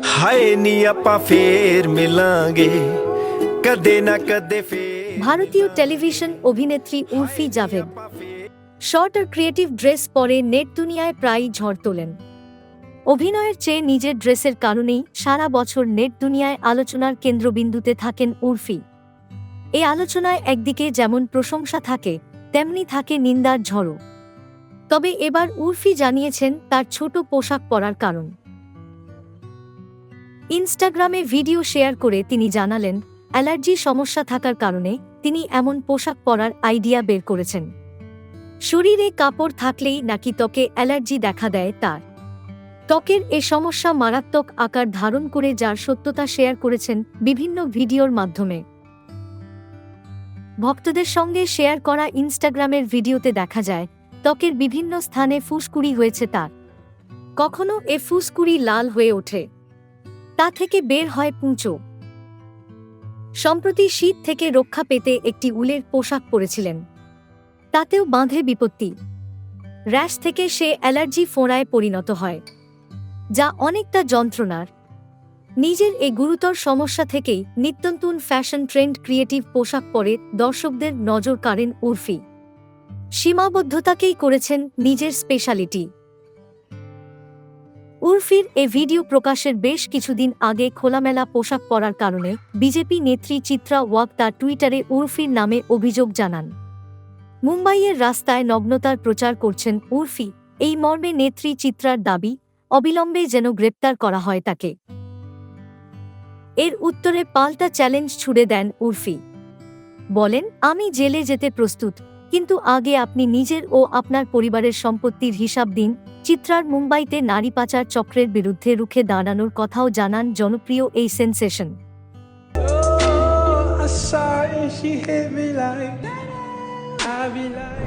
हाय नी आपा फेर मिलांगे कदे ना कदे फेर। ভারতীয় টেলিভিশন অভিনেত্রী উর্ফি জাভেদ শর্ট আর ক্রিয়েটিভ ড্রেস পরে নেট দুনিয়ায় প্রায়ই ঝড় তোলেন। অভিনয়ের চেয়ে নিজের ড্রেসের কারণেই সারা বছর নেট দুনিয়ায় আলোচনার কেন্দ্রবিন্দুতে থাকেন উর্ফি। এই আলোচনায় একদিকে যেমন প্রশংসা থাকে, তেমনি থাকে নিন্দার ঝড়ও। তবে এবার উর্ফি জানিয়েছেন তার ছোট পোশাক পরার কারণ। ইনস্টাগ্রামে ভিডিও শেয়ার করে তিনি জানালেন, অ্যালার্জি সমস্যা থাকার কারণে তিনি এমন পোশাক পরার আইডিয়া বের করেছেন। শরীরে কাপড় থাকলেই নাকি ত্বকে অ্যালার্জি দেখা দেয় তার। ত্বকের এ সমস্যা মারাত্মক আকার ধারণ করে যার সত্যতা শেয়ার করেছেন বিভিন্ন ভিডিওর মাধ্যমে। ভক্তদের সঙ্গে শেয়ার করা ইনস্টাগ্রামের ভিডিওতে দেখা যায় ত্বকের বিভিন্ন স্থানে ফুসকুড়ি হয়েছে তার। কখনো এ ফুসকুড়ি লাল হয়ে ওঠে, তা থেকে বের হয় পুঁচো। সম্প্রতি শীত থেকে রক্ষা পেতে একটি উলের পোশাক পরেছিলেন, তাতেও বাঁধে বিপত্তি। র্যাশ থেকে সে অ্যালার্জি ফোঁড়ায় পরিণত হয়, যা অনেকটা যন্ত্রণার। নিজের এই গুরুতর সমস্যা থেকেই নিত্যনতুন ফ্যাশন ট্রেন্ড ক্রিয়েটিভ পোশাক পরে দর্শকদের নজর কাড়েন উর্ফি। সীমাবদ্ধতাকেই করেছেন নিজের স্পেশালিটি। উর্ফির এ ভিডিও প্রকাশের বেশ কিছুদিন আগে খোলামেলা পোশাক পরার কারণে বিজেপি নেত্রী চিত্রা ওয়াগ তার টুইটারে উর্ফির নামে অভিযোগ জানান। মুম্বাইয়ের রাস্তায় নগ্নতার প্রচার করছেন উর্ফি, এই মর্মে নেত্রী চিত্রার দাবি অবিলম্বে যেন গ্রেপ্তার করা হয় তাকে। এর উত্তরে পাল্টা চ্যালেঞ্জ ছুড়ে দেন উর্ফি। বলেন, আমি জেলে যেতে প্রস্তুত, কিন্তু আগে আপনি নিজের ও আপনার পরিবারের সম্পত্তির হিসাব দিন। চিত্রার মুম্বাইতে নারী পাচার চক্রের বিরুদ্ধে রুখে দাঁড়ানোর কথাও জানান জনপ্রিয় এই sensation. I saw it, she hit me like, I be like